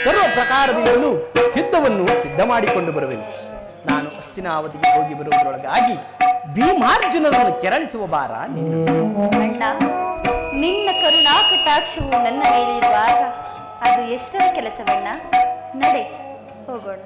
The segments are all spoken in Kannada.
ಸರ್ವ ಪ್ರಕಾರದಿಂದಲೂ ಯುದ್ಧವನ್ನು ಸಿದ್ಧ ಮಾಡಿಕೊಂಡು ಬರುವೆನು. ನಾನು ಹಸ್ತಿನಾವತಿಗೆ ಹೋಗಿ ಬರುವುದರೊಳಗಾಗಿ ಭೀಮಾರ್ಜುನರನ್ನು ಕೆರಳಿಸುವ ಭಾರ ನಿನ್ನ. ಅಣ್ಣ, ನಿನ್ನ ಕರುಣಾ ಕಟಾಕ್ಷವು ನನ್ನ ಮೇಲೆ ಇರುವಾಗ ಅದು ಎಷ್ಟರ ಕೆಲಸವಣ್ಣ. ನಡೆ ಹೋಗೋಣ.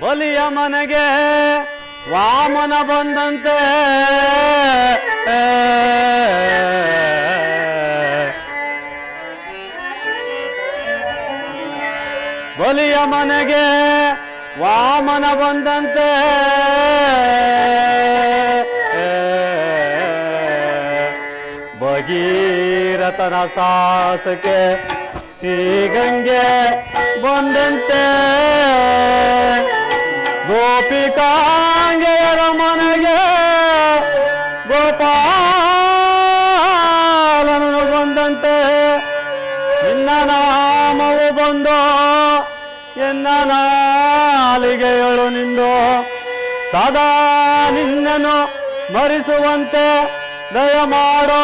ಬಲಿಯ ಮನೆಗೆ ವಾಮನ ಬಂದಂತೆ ಬಲಿಯ ಮನೆಗೆ ವಾಮನ ಬಂದಂತೆ ಭಗೀರಥನ ಸಾಹಸಕ್ಕೆ ಶ್ರೀಗಂಗೆ ಬಂದಂತೆ ಗೋಪಿಕಾಂಗೆಯರ ಮನೆಗೆ ಗೋಪಾಲನನು ಬಂದಂತೆ ನಿನ್ನ ನಾಮವು ಬಂದೋ ಎನ್ನ ನಾಲಿಗೆಯಳು ನಿಂದು ಸದಾ ನಿನ್ನನ್ನು ಸ್ಮರಿಸುವಂತೆ ದಯ ಮಾಡೋ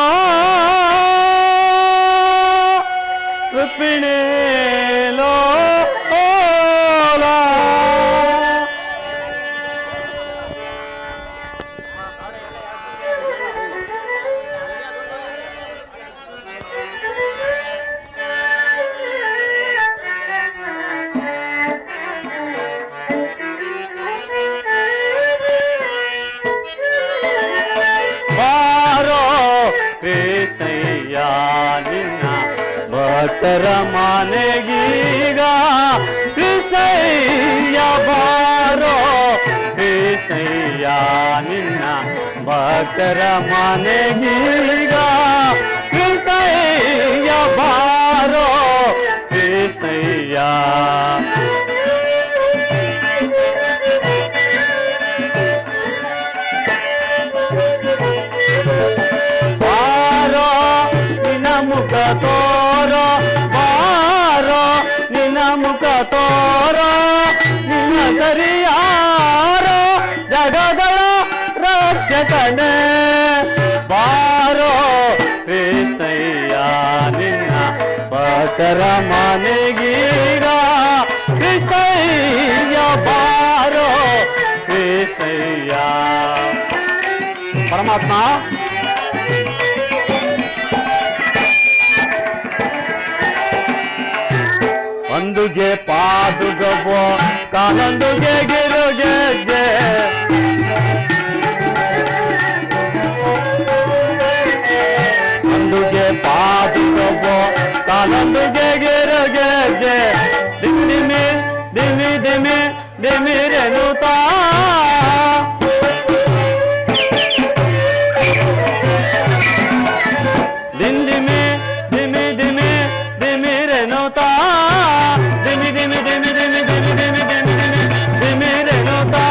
ರುಕ್ಮಿಣಿ ಲೋಲಾ. ಕೃಷ್ಣಯ್ಯ ನಿನ್ನ ಭಕ್ತರ ಮನೆಗೀಗ ಕೃಷ್ಣಯ್ಯ ಬಾರೋ ಕೃಷ್ಣಯ್ಯ ನಿನ್ನ ಭಕ್ತರ ಮನೆಗೀಗ ಕೃಷ್ಣಯ್ಯ ಬಾರೋ ಕೃಷ್ಣಯ್ಯ. ಮುಖ ತೋರೋ ಬಾರೋ ನಿನ್ನ ಮುಖ ತೋರೋ ನಿನ್ನ ಸರಿಯಾರೋ ಜಗದಳ ರಕ್ಷಕನೇ ಬಾರೋ ಕೃಷ್ಣಯ್ಯ ನಿನ್ನ ಭಕ್ತರ ಮನೆಗೀಗ ಕೃಷ್ಣಯ್ಯ ಬಾರೋ ಕೃಷ್ಣಯ್ಯ. ಪರಮಾತ್ಮ ಒಂದುಗೆ ಪಾದುಗವೋ ಕಾಲೊಂದುಗೆ ಗಿರುಗೆಜ್ಜೆ ಒಂದುಗೆ ಪಾದುಗವೋ ಕಾಲೊಂದುಗೆ ಗಿರುಗೆಜ್ಜೆ ದಿಮ್ಮಿ ದಿಮಿ ದಿಮಿ ದಿಮಿರೆನುತ್ತಾ ದಿಂದಿಮಿ ದಿಮಿ ದಿಮಿ ದಿಮಿರೆನುತ್ತಾ ದಿಮಿ ದಿಮಿ ದಿಮಿ ದಿಮಿ ದಿಮಿ ದಿಮಿ ದಿಮಿ ದಿಮಿ ದಿಮಿರೆನುತ್ತಾ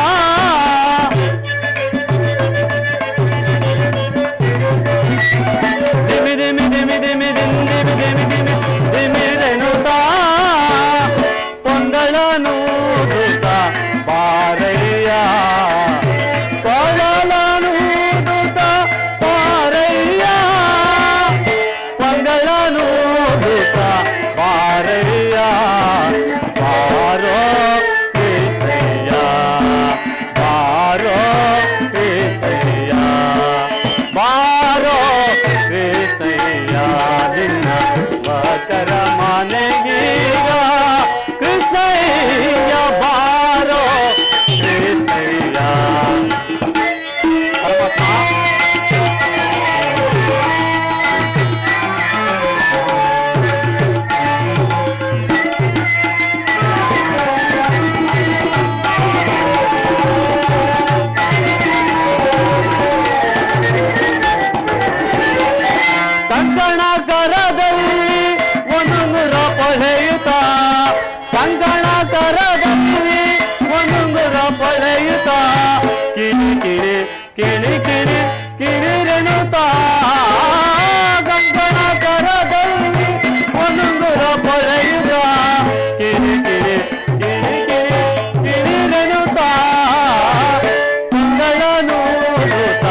ಕೊಳಲನೂದುತ್ತ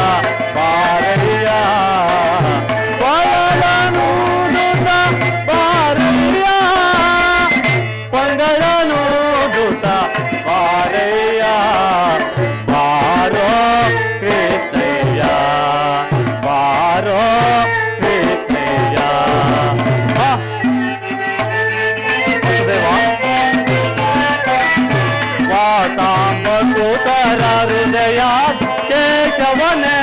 ಬಾರಯ್ಯ ಕೊಳಲನೂದುತ್ತ ಬಾರಯ್ಯ ಪಂಗಳನೂದುತ್ತ ಬಾರಯ್ಯ ಬಾರೋ ಕೃಷ್ಣಯ್ಯ ಬಾರೋ ಕೃಷ್ಣಯ್ಯ ವಾತಾಂಬಕುತರ ಹೃದಯ ಕೇಶವನೇ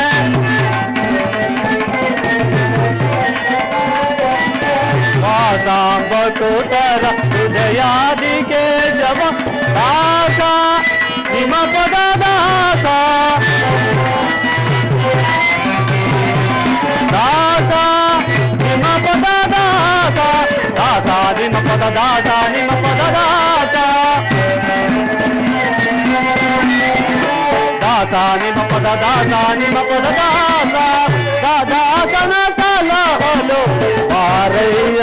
ವಾತಾಂಬಕುತರ ಹೃದಯಾದಿ ಕೇಶವ ದಾಸ ನಿಮ ಪದ ದಾಸ ದಾಸ ನಿಮ ಪದ ದಾಸ ದಾಸ ನಿಮ ಪದ ದಾಸ ನಿಮ ಪದ ದಾಸ ದಾಸ ನಿಮ ಪದ ದಾಸ ನಿಮ ಪದ ದಾಸ ದಾಸನ ಸಲಹಲು ಬಾರಯ್ಯ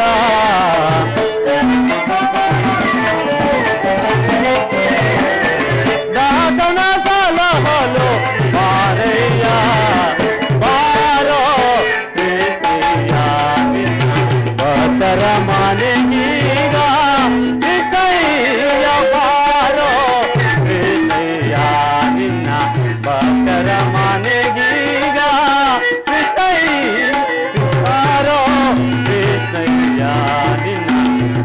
ದಾಸನ ಸಲಹಲು ಬಾರಯ್ಯ ಬಾರೋ ಕೃಷ್ಣಯ್ಯ ಭಕ್ತರ ಮನೆಗೀಗ ಕೃಷ್ಣಯ್ಯ ಬಾರೋ ಕೃಷ್ಣಯ್ಯ ನಿನ್ನ ಭಕ್ತರ ಮನೆಗೀಗ ಕೃಷ್ಣಯ್ಯ ಬಾರೋ ಕೃಷ್ಣಯ್ಯ ನಿನ್ನ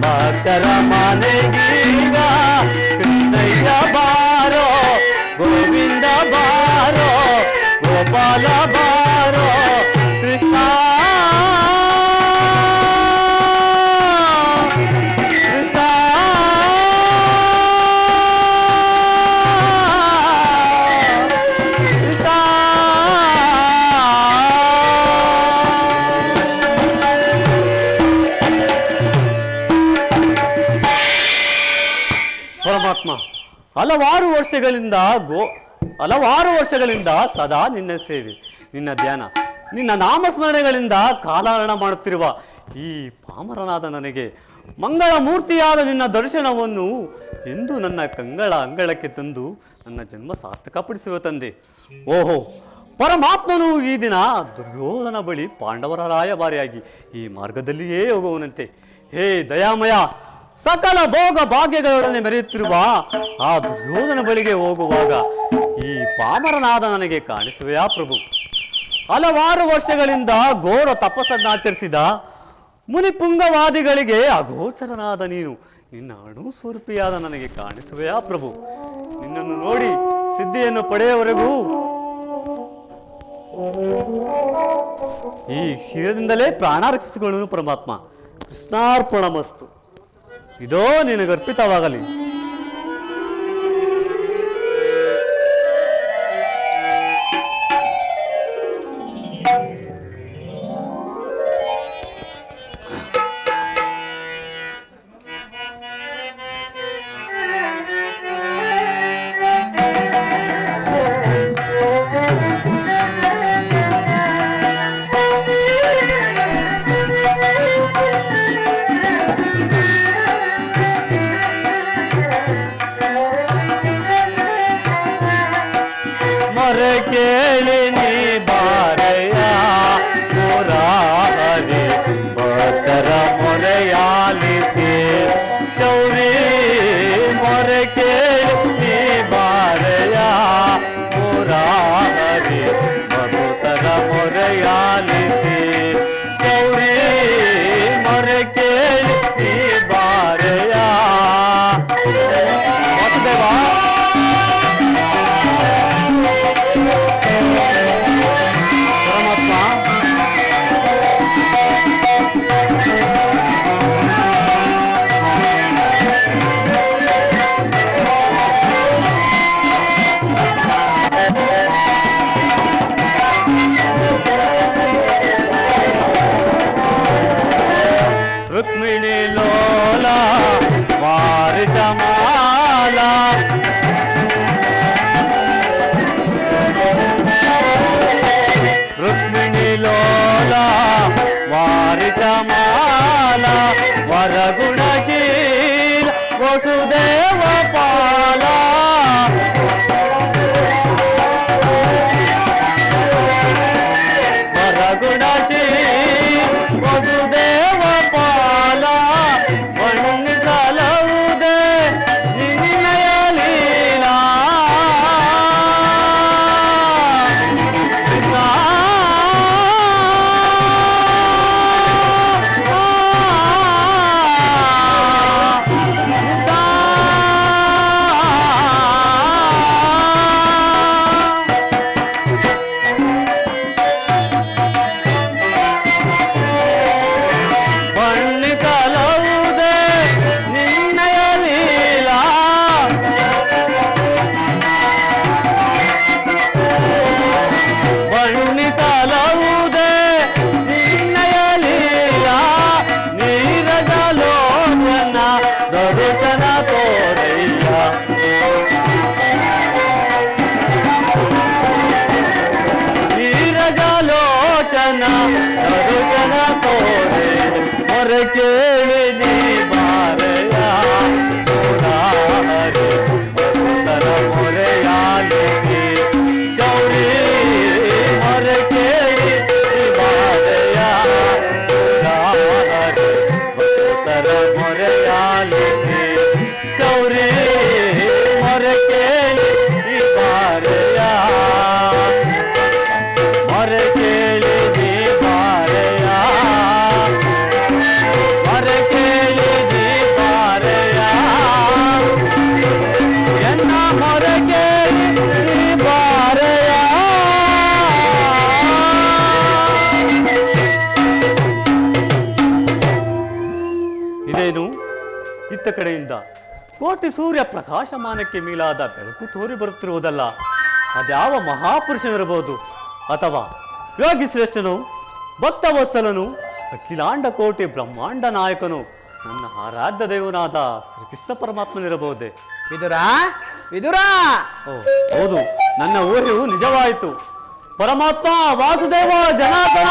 ಭಕ್ತರ ಮನೆಗೀಗ ಕೃಷ್ಣಯ್ಯ ಬಾರೋ ಗೋವಿಂದ ಬಾರೋ ಗೋಪಾಲ ಬಾರೋ ಕೃಷ್ಣ ಕೃಷ್ಣ ಕೃಷ್ಣ ಪರಮಾತ್ಮ ಹಲವಾರು ವರ್ಷಗಳಿಂದ ಸದಾ ನಿನ್ನ ಸೇವೆ, ನಿನ್ನ ಧ್ಯಾನ, ನಿನ್ನ ನಾಮಸ್ಮರಣೆಗಳಿಂದ ಕಾಲಹರಣ ಮಾಡುತ್ತಿರುವ ಈ ಪಾಮರನಾದ ನನಗೆ ಮಂಗಳ ಮೂರ್ತಿಯಾದ ನಿನ್ನ ದರ್ಶನವನ್ನು ಎಂದು ನನ್ನ ಅಂಗಳಕ್ಕೆ ತಂದು ನನ್ನ ಜನ್ಮ ಸಾರ್ಥಕಪಡಿಸುವ ತಂದೆ. ಓಹೋ, ಪರಮಾತ್ಮನು ಈ ದಿನ ದುರ್ಯೋಧನ ಬಳಿ ಪಾಂಡವರ ರಾಯಭಾರಿಯಾಗಿ ಈ ಮಾರ್ಗದಲ್ಲಿಯೇ ಹೋಗುವನಂತೆ. ಹೇ ದಯಾಮಯ, ಸಕಲ ಭೋಗ ಭಾಗ್ಯಗಳೊಡನೆ ಮೆರೆಯುತ್ತಿರುವ ಆ ದುರ್ಯೋಧನ ಬಳಿಗೆ ಹೋಗುವಾಗ ಈ ಪಾಮರನಾದ ನನಗೆ ಕಾಣಿಸುವೆಯಾ ಪ್ರಭು? ಹಲವಾರು ವರ್ಷಗಳಿಂದ ಘೋರ ತಪಸ್ಸನ್ನಾಚರಿಸಿದ ಮುನಿಪುಂಗವಾದಿಗಳಿಗೆ ಅಗೋಚರನಾದ ನೀನು ನಿನ್ನ ಅಣು ಸ್ವರೂಪಿಯಾದ ನನಗೆ ಕಾಣಿಸುವೆಯಾ ಪ್ರಭು? ನಿನ್ನನ್ನು ನೋಡಿ ಸಿದ್ಧಿಯನ್ನು ಪಡೆಯುವವರೆಗೂ ಈ ಕ್ಷೀರದಿಂದಲೇ ಪ್ರಾಣ ರಕ್ಷಿಸಿಕೊಳ್ಳುವನು ಪರಮಾತ್ಮ. ಕೃಷ್ಣಾರ್ಪಣಮಸ್ತು. ಇದೋ ನಿನಗರ್ಪಿತವಾಗಲಿ. ಕೇಳಿ ನೀ ಬಾರಯ್ಯ ಮುರಾರಿ ಭಕ್ತರ ಮೊರೆಯಾಲಿಸಿ ಶೌರಿ ಮೊರೆ ಕೇಳಿ ನೀ ಬಾರಯ್ಯ ಮುರಾರಿ ಭಕ್ತರ ಮೊರೆಯಾಲಿಸಿ ಶೌರಿ ಮೊರೆ ಕೇಳಿ ನೀ ಬಾರಯ್ಯ. ವಾಸುದೇವ ಪರಮಾತ್ಮ ಇತ್ತ ಕಡೆಯಿಂದ ಕೋಟಿ ಸೂರ್ಯ ಪ್ರಕಾಶಮಾನಕ್ಕೆ ಮೀಲಾದ ಬೆಳಕು ತೋರಿ ಬರುತ್ತಿರುವುದಲ್ಲ. ಅದ್ಯಾವ ಮಹಾಪುರುಷನಿರಬಹುದು? ಅಥವಾ ಯೋಗಿ ಶ್ರೇಷ್ಠನು, ಭಕ್ತವತ್ಸಲನು, ಅಖಿಲಾಂಡ ಕೋಟಿ ಬ್ರಹ್ಮಾಂಡ ನಾಯಕನು, ನನ್ನ ಆರಾಧ್ಯ ದೇವನಾದ ಶ್ರೀಕೃಷ್ಣ ಪರಮಾತ್ಮನಿರಬಹುದೇ? ವಿದುರ, ವಿದುರ! ಓ ಹೌದು, ನನ್ನ ಊಹೆಯು ನಿಜವಾಯಿತು. ಪರಮಾತ್ಮ ವಾಸುದೇವ ಜನಾರ್ದನ.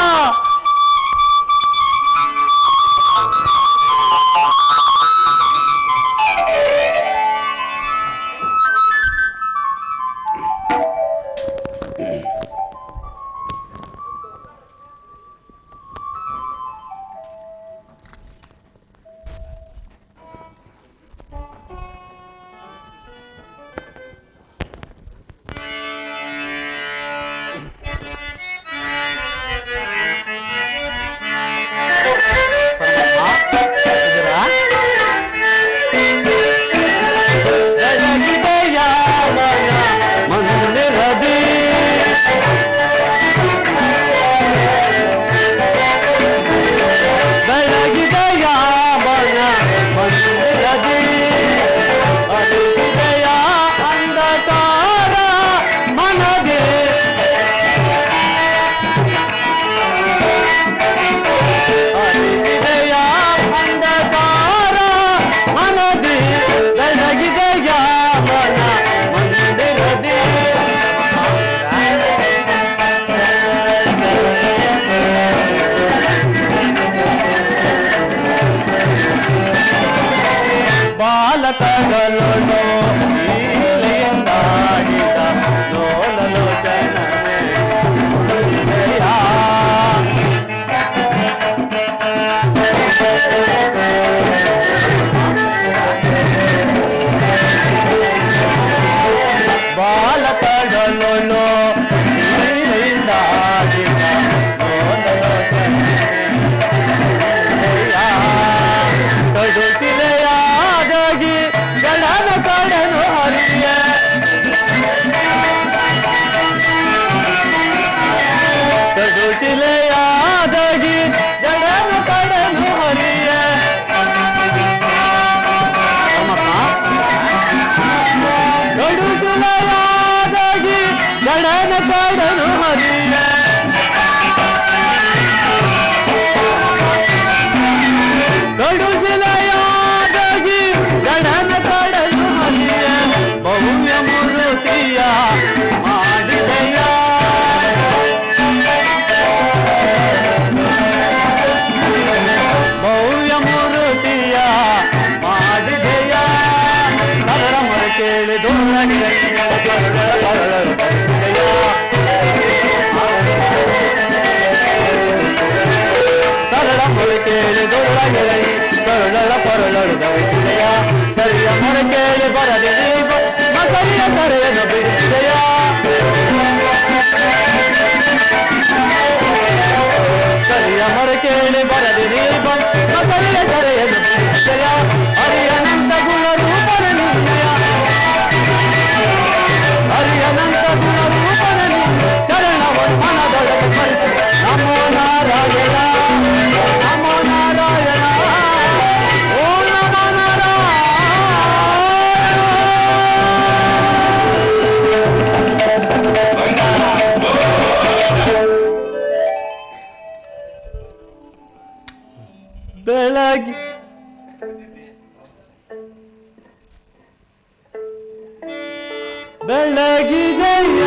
ಬೆಳಗಿದೆಯ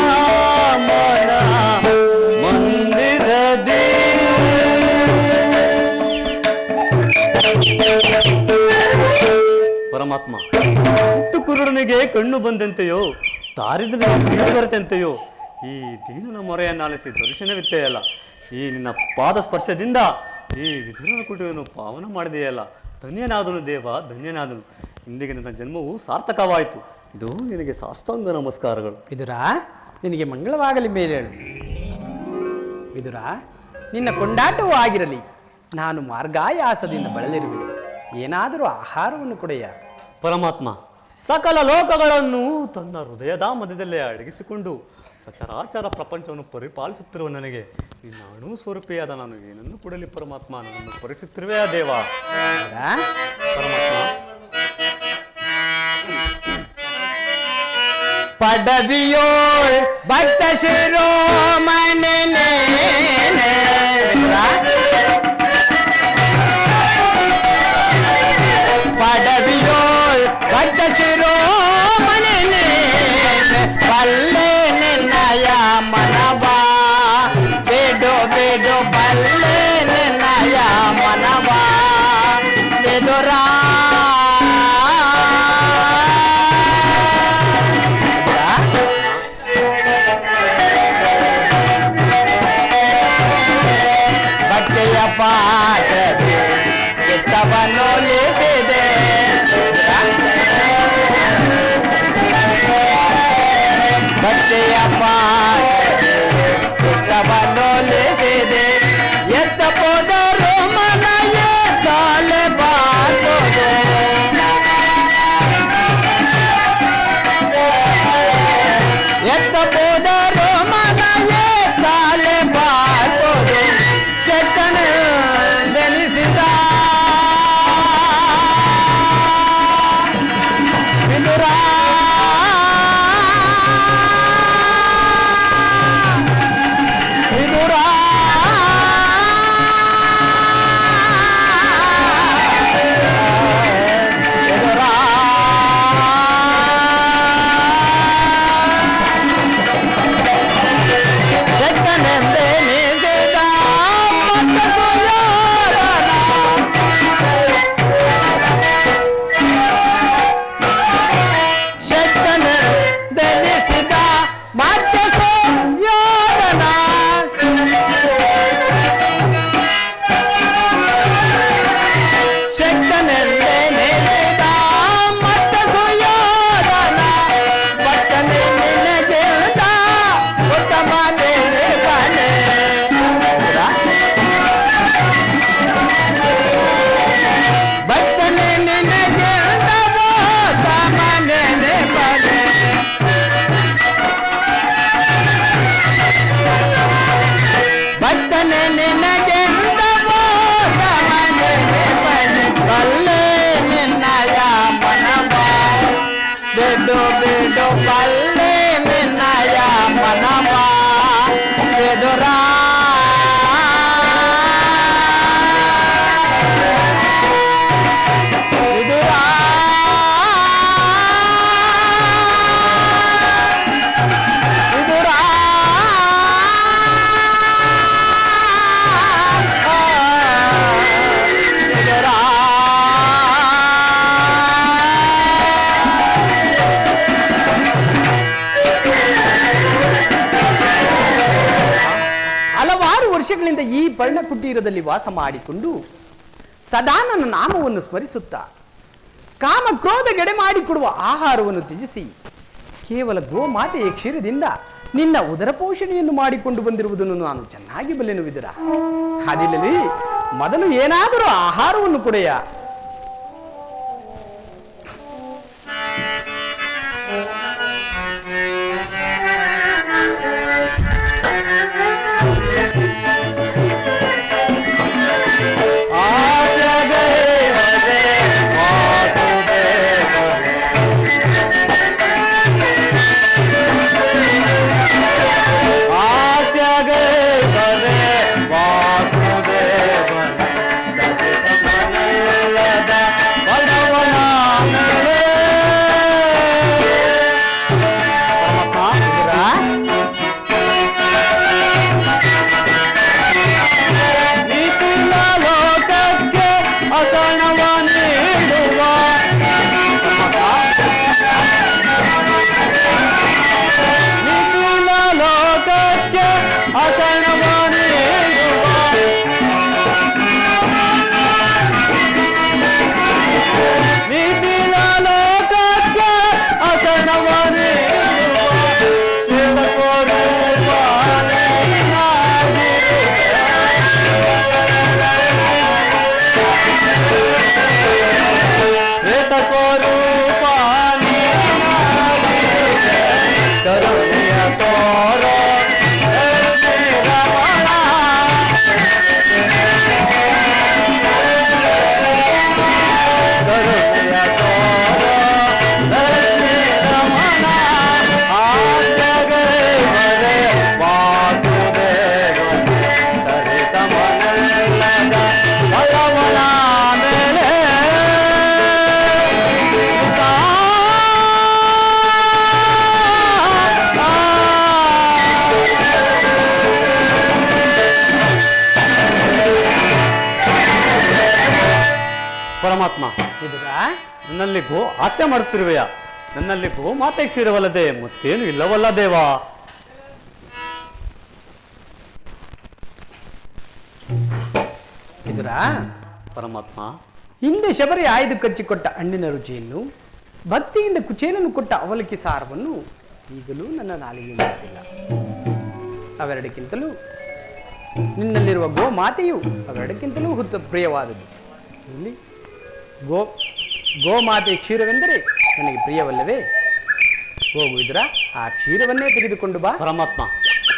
ಮನ ಮಂದಿರದಿ ಪರಮಾತ್ಮ ಹುಟ್ಟು ಕುರುಡನಿಗೆ ಕಣ್ಣು ಬಂದಂತೆಯೋ ದಾರಿದ್ರ್ಯನಿಗೆ ದೊರೆತಂತೆಯೋ ಈ ದೀನನ ಮೊರೆಯನ್ನಾಲಿಸಿ ದರ್ಶನವಿತ್ತೆಯಲ್ಲ. ಈ ನಿನ್ನ ಪಾದ ಸ್ಪರ್ಶದಿಂದ ಈ ವಿಧುರನ ಕುಟುಂಬವನ್ನು ಪಾವನ ಮಾಡಿದೆಯಲ್ಲ. ಧನ್ಯನಾದನು ದೇವ, ಧನ್ಯನಾದನು. ಇಂದಿಗೆ ನನ್ನ ಜನ್ಮವು ಸಾರ್ಥಕವಾಯಿತು. ಇದು ನಿನಗೆ ಸಾಷ್ಟಾಂಗ ನಮಸ್ಕಾರಗಳು. ವಿದುರ, ನಿನಗೆ ಮಂಗಳವಾಗಲಿ ಮೇಲೇಳು. ವಿದುರ, ನಿನ್ನ ಕೊಂಡಾಟವೂ ಆಗಿರಲಿ. ನಾನು ಮಾರ್ಗಾಯಾಸದಿಂದ ಬಳಲಿರುವೆ. ಏನಾದರೂ ಆಹಾರವನ್ನು ಕೊಡೆಯ. ಪರಮಾತ್ಮ ಸಕಲ ಲೋಕಗಳನ್ನು ತನ್ನ ಹೃದಯದ ಮಧ್ಯದಲ್ಲೇ ಅಡಗಿಸಿಕೊಂಡು ಸಚರಾಚರ ಪ್ರಪಂಚವನ್ನು ಪರಿಪಾಲಿಸುತ್ತಿರುವ ನನಗೆ ನಿನ್ನ ಅಣು ಸ್ವರೂಪಿಯಾದ ನಾನು ಏನನ್ನು ಕೊಡಲಿ ಪರಮಾತ್ಮ? ನನ್ನನ್ನು ಪರಿಸುತ್ತಿರುವೆಯಾ ದೇವ? ವಿದುರ, ಪರಮಾತ್ಮ ಪಡವಿಯೋಳ್ ಭಕ್ತ ಶಿರೋಮಣಿ ಪಡವಿಯೋಳ್ ಭಕ್ತ ಶಿರೋಮಣಿ ಬಲ್ಲೆ ನಿನ್ನಯ ಮನವಾ ಬೇಡೋ ಬೇಡೋ ಬಲ್ಲೆ ನಿನ್ನಯ ಮನವಾ ಬೆದುರಾ ಭಕ್ತಿಯ ಪಾಶದೆ ಚಿತ್ತವನ್ನು ಲಿಸಿದೆ ಭಕ್ತಿಯ ಪಾಶದೆ ಚಿತ್ತವನ್ನು ಲಿಸಿದೆ ಎತ್ತ ಪೋದರು ಮನಯ ಕಾಲೆ ಬಾಟೋದು ಎತ್ತ ಪೋದರು ಮನಯ ಕಾಲೆ ಬಾಟೋದು ಶೆಟ್ಟನ ಬೆನಿಸಿದ ವಿದುರ ವಿದುರ ಶೆಟ್ಟನೆಂದೇ ನಿಸಿದ ಮತ್ತೆ ಸುಯೋಧನ ಶೆಟ್ಟನೆಂದೇ ನಿಸಿದ ಮತ್ತೆ ಸುಯೋಧನ ಶೆಟ್ಟನೆಂದೇ ನಿಸಿದ ಮತ್ತೆ ಸುಯೋಧನ ಪಟ್ಟನೆ ನಿನಗಿಂತ ಉತ್ತಮ ದೇವನೇ ಭಕ್ತನೆ ನಿನಗಿಂತ ಉತ್ತಮ ದೇವನೇ ಭಕ್ತನೆ ನಿನಗಿಂತ ಉತ್ತಮ ದೇವನೇ ಬಲ್ಲೆ ನಿನ್ನಯ ಮನವಾ ಬಿಡು ಬಿಡು ಬಲ್ಲೆ ನಿನ್ನಯ ಮನವಾ ಬೆದುರಾ ವಿದುರಾ ವಿದುರಾ ವಿದುರಾ ಹಲವಾರು ವರ್ಷಗಳಿಂದ ಈ ಪರ್ಣಕುಟೀರದಲ್ಲಿ ವಾಸ ಮಾಡಿಕೊಂಡು ಸದಾ ನನ್ನ ನಾಮವನ್ನು ಸ್ಮರಿಸುತ್ತಾ ಕಾಮ ಕ್ರೋಧಗೆಡೆ ಮಾಡಿಕೊಡುವ ಆಹಾರವನ್ನು ತ್ಯಜಿಸಿ ಕೇವಲ ಗೋಮಾತೆಯ ಕ್ಷೀರದಿಂದ ನಿನ್ನ ಉದರ ಪೋಷಣೆಯನ್ನು ಮಾಡಿಕೊಂಡು ಬಂದಿರುವುದನ್ನು ನಾನು ಚೆನ್ನಾಗಿ ಬಲ್ಲೆನು ವಿದುರ. ಅದಿಲ್ಲಲಿ ಮೊದಲು ಏನಾದರೂ ಆಹಾರವನ್ನು ಕೊಡೆಯ. ವಾಸುದೇವ ಪರಮಾತ್ಮ, ವಿದುರ, ನನ್ನಲ್ಲಿ ಹಾಸ್ಯ ಮಾಡುತ್ತಿರುವೆಯ? ನನ್ನಲ್ಲಿ ಗೋಮಾತೆ ಕ್ಷೀರವಲ್ಲದೆ ಮತ್ತೇನು ಇಲ್ಲವಲ್ಲ ದೇವ. ವಿದುರ, ಪರಮಾತ್ಮ, ಹಿಂದೆ ಶಬರಿ ಆಯ್ದು ಕಚ್ಚಿಕೊಟ್ಟ ಹಣ್ಣಿನ ರುಚಿಯನ್ನು, ಭಕ್ತಿಯಿಂದ ಕುಚೇಲನು ಕೊಟ್ಟ ಅವಲಕ್ಕಿ ಸಾರವನ್ನು ಈಗಲೂ ನನ್ನ ನಾಲಿಗೆ ಮಾಡುತ್ತಿಲ್ಲ. ಅವೆರಡಕ್ಕಿಂತಲೂ ನಿನ್ನಲ್ಲಿರುವ ಗೋಮಾತೆಯು ಅವೆರಡಕ್ಕಿಂತಲೂ ಪ್ರಿಯವಾದದ್ದು. ಇಲ್ಲಿ ಗೋಮಾತೆ ಕ್ಷೀರವೆಂದರೆ ನನಗೆ ಪ್ರಿಯವಲ್ಲವೇ? ಹೋಗುವುದರ ಆ ಕ್ಷೀರವನ್ನೇ ತೆಗೆದುಕೊಂಡು ಬಾ. ಪರಮಾತ್ಮ,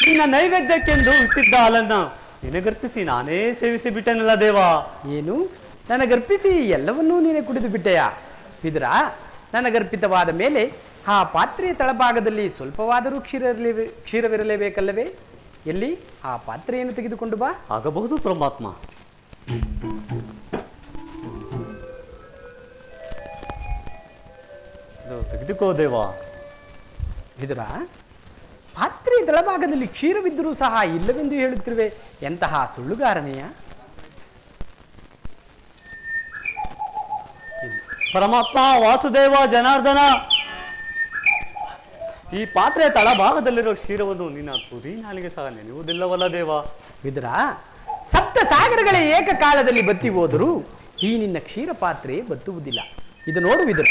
ನಿನ್ನ ನೈವೇದ್ಯಕ್ಕೆಂದು ಇಟ್ಟಿದ್ದ ಹಾಲನ್ನು ನಿನಗರ್ಪಿಸಿ ನಾನೇ ಸೇವಿಸಿ ಬಿಟ್ಟೆನಲ್ಲ ದೇವ. ಏನು, ನನಗರ್ಪಿಸಿ ಎಲ್ಲವನ್ನೂ ನೀನೆ ಕುಡಿದು ಬಿಟ್ಟೆಯಾ? ವಿದುರ, ನನಗರ್ಪಿತವಾದ ಮೇಲೆ ಆ ಪಾತ್ರೆಯ ತಳಭಾಗದಲ್ಲಿ ಸ್ವಲ್ಪವಾದರೂ ಕ್ಷೀರವಿರಲೇಬೇಕಲ್ಲವೇ? ಎಲ್ಲಿ ಆ ಪಾತ್ರೆಯನ್ನು ತೆಗೆದುಕೊಂಡು ಬಾ. ಆಗಬಹುದು ಪರಮಾತ್ಮ. ತೆಗೆದುಕೋ ದೇವ. ವಿದುರ, ಪಾತ್ರೆಯ ತಳಭಾಗದಲ್ಲಿ ಕ್ಷೀರವಿದ್ದರೂ ಸಹ ಇಲ್ಲವೆಂದು ಹೇಳುತ್ತಿರುವೆ. ಎಂತಹ ಸುಳ್ಳುಗಾರನೆಯ? ಪರಮಾತ್ಮ, ವಾಸುದೇವ, ಜನಾರ್ದನ, ಈ ಪಾತ್ರೆಯ ತಳಭಾಗದಲ್ಲಿರುವ ಕ್ಷೀರವನ್ನು ನಿನ್ನ ತುದಿ ನಾಲಿಗೆ ಸಹ ನೆನೆಯುವುದಿಲ್ಲವಲ್ಲ ದೇವ. ವಿದುರ, ಸಪ್ತ ಸಾಗರಗಳೇ ಏಕಕಾಲದಲ್ಲಿ ಬತ್ತಿ ಹೋದರೂ ಈ ನಿನ್ನ ಕ್ಷೀರ ಪಾತ್ರೆ ಬತ್ತುವುದಿಲ್ಲ. ಇದು ನೋಡು ವಿದುರ.